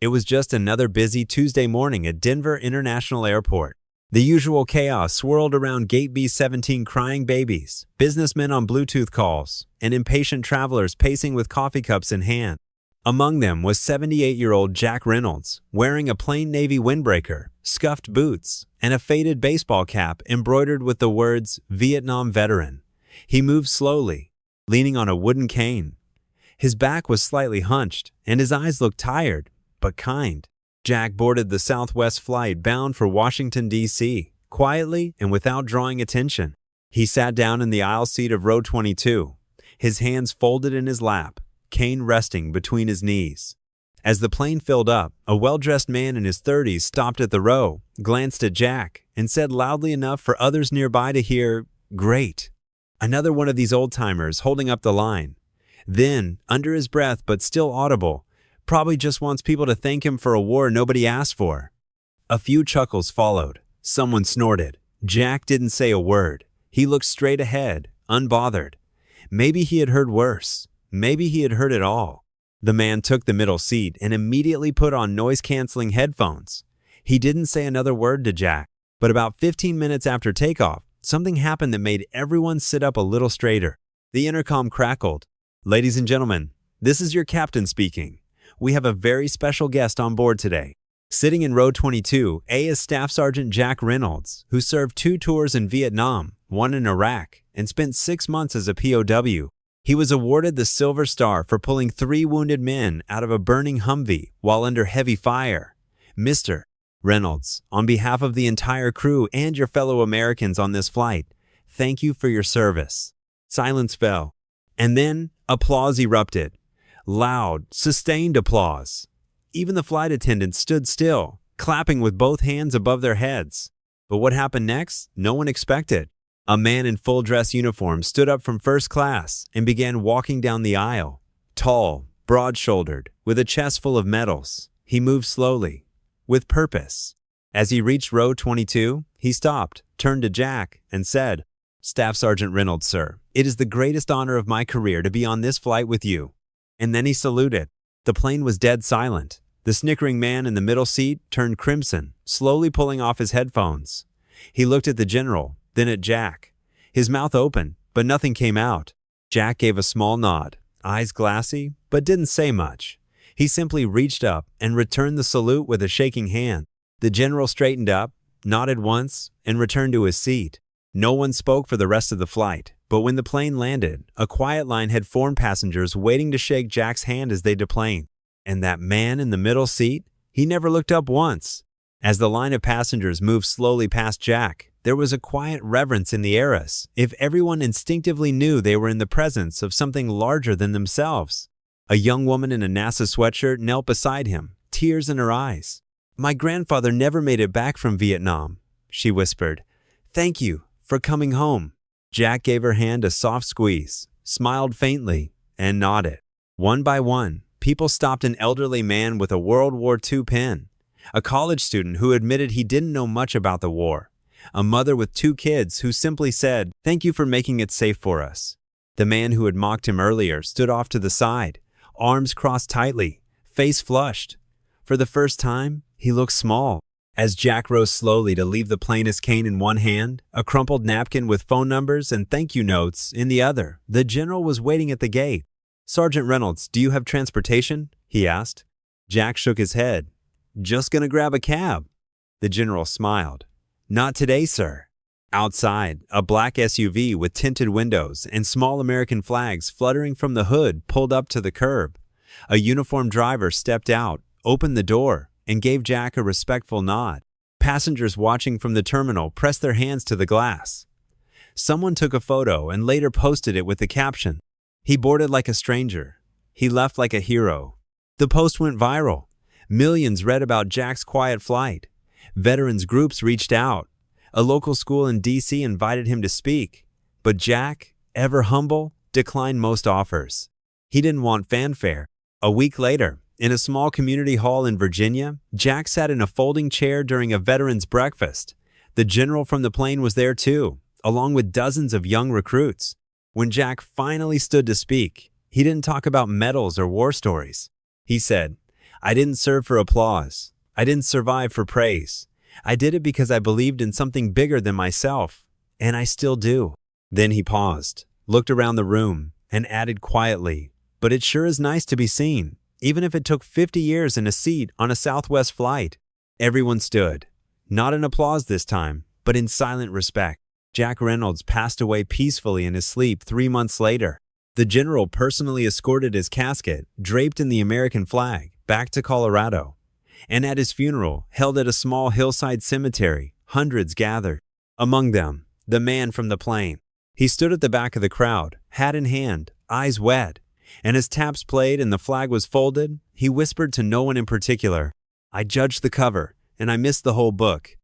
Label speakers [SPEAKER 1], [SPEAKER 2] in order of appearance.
[SPEAKER 1] It was just another busy Tuesday morning at Denver International Airport. The usual chaos swirled around Gate B-17 crying babies, businessmen on Bluetooth calls, and impatient travelers pacing with coffee cups in hand. Among them was 78-year-old Jack Reynolds, wearing a plain navy windbreaker, scuffed boots, and a faded baseball cap embroidered with the words Vietnam Veteran. He moved slowly, leaning on a wooden cane. His back was slightly hunched, and his eyes looked tired, but kind. Jack boarded the Southwest flight bound for Washington, D.C., quietly and without drawing attention. He sat down in the aisle seat of row 22, his hands folded in his lap, cane resting between his knees. As the plane filled up, a well-dressed man in his 30s stopped at the row, glanced at Jack, and said loudly enough for others nearby to hear, "Great." Another one of these old-timers holding up the line. Then, under his breath but still audible, "Probably just wants people to thank him for a war nobody asked for." A few chuckles followed. Someone snorted. Jack didn't say a word. He looked straight ahead, unbothered. Maybe he had heard worse. Maybe he had heard it all. The man took the middle seat and immediately put on noise-canceling headphones. He didn't say another word to Jack, but about 15 minutes after takeoff, something happened that made everyone sit up a little straighter. The intercom crackled. "Ladies and gentlemen, this is your captain speaking. We have a very special guest on board today." Sitting in row 22, A is Staff Sergeant Jack Reynolds, who served 2 tours in Vietnam, 1 in Iraq, and spent 6 months as a POW. He was awarded the Silver Star for pulling 3 wounded men out of a burning Humvee while under heavy fire. "Mr. Reynolds, on behalf of the entire crew and your fellow Americans on this flight, thank you for your service." Silence fell, and then applause erupted. Loud, sustained applause. Even the flight attendants stood still, clapping with both hands above their heads. But what happened next, no one expected. A man in full dress uniform stood up from first class and began walking down the aisle. Tall, broad-shouldered, with a chest full of medals, he moved slowly, with purpose. As he reached row 22, he stopped, turned to Jack, and said, "Staff Sergeant Reynolds, sir, it is the greatest honor of my career to be on this flight with you." And then he saluted. The plane was dead silent. The snickering man in the middle seat turned crimson, slowly pulling off his headphones. He looked at the general, then at Jack. His mouth opened, but nothing came out. Jack gave a small nod, eyes glassy, but didn't say much. He simply reached up and returned the salute with a shaking hand. The general straightened up, nodded once, and returned to his seat. No one spoke for the rest of the flight, but when the plane landed, a quiet line had formed passengers waiting to shake Jack's hand as they deplaned. And that man in the middle seat, he never looked up once. As the line of passengers moved slowly past Jack, there was a quiet reverence in the air as if everyone instinctively knew they were in the presence of something larger than themselves. A young woman in a NASA sweatshirt knelt beside him, tears in her eyes. "My grandfather never made it back from Vietnam," she whispered. "Thank you for coming home." Jack gave her hand a soft squeeze, smiled faintly, and nodded. One by one, people stopped an elderly man with a World War II pin, a college student who admitted he didn't know much about the war, a mother with 2 kids who simply said, "Thank you for making it safe for us." The man who had mocked him earlier stood off to the side, arms crossed tightly, face flushed. For the first time, he looked small. As Jack rose slowly to leave the plane, his cane in one hand, a crumpled napkin with phone numbers and thank you notes in the other, the general was waiting at the gate. "Sergeant Reynolds, do you have transportation?" he asked. Jack shook his head. "Just gonna grab a cab." The general smiled. "Not today, sir." Outside, a black SUV with tinted windows and small American flags fluttering from the hood pulled up to the curb. A uniformed driver stepped out, opened the door, and gave Jack a respectful nod. Passengers watching from the terminal pressed their hands to the glass. Someone took a photo and later posted it with the caption, "He boarded like a stranger. He left like a hero." The post went viral. Millions read about Jack's quiet flight. Veterans groups reached out. A local school in D.C. invited him to speak. But Jack, ever humble, declined most offers. He didn't want fanfare. A week later, in a small community hall in Virginia, Jack sat in a folding chair during a veterans breakfast. The general from the plane was there too, along with dozens of young recruits. When Jack finally stood to speak, he didn't talk about medals or war stories. He said, I didn't serve for applause. I didn't survive for praise. I did it because I believed in something bigger than myself, and I still do." Then he paused, looked around the room, and added quietly, "But it sure is nice to be seen, even if it took 50 years and a seat on a Southwest flight." Everyone stood, not in applause this time, but in silent respect. Jack Reynolds passed away peacefully in his sleep 3 months later. The general personally escorted his casket, draped in the American flag, back to Colorado. And at his funeral, held at a small hillside cemetery, hundreds gathered. Among them, the man from the plane. He stood at the back of the crowd, hat in hand, eyes wet, and as taps played and the flag was folded, he whispered to no one in particular, "I judged the cover, and I missed the whole book.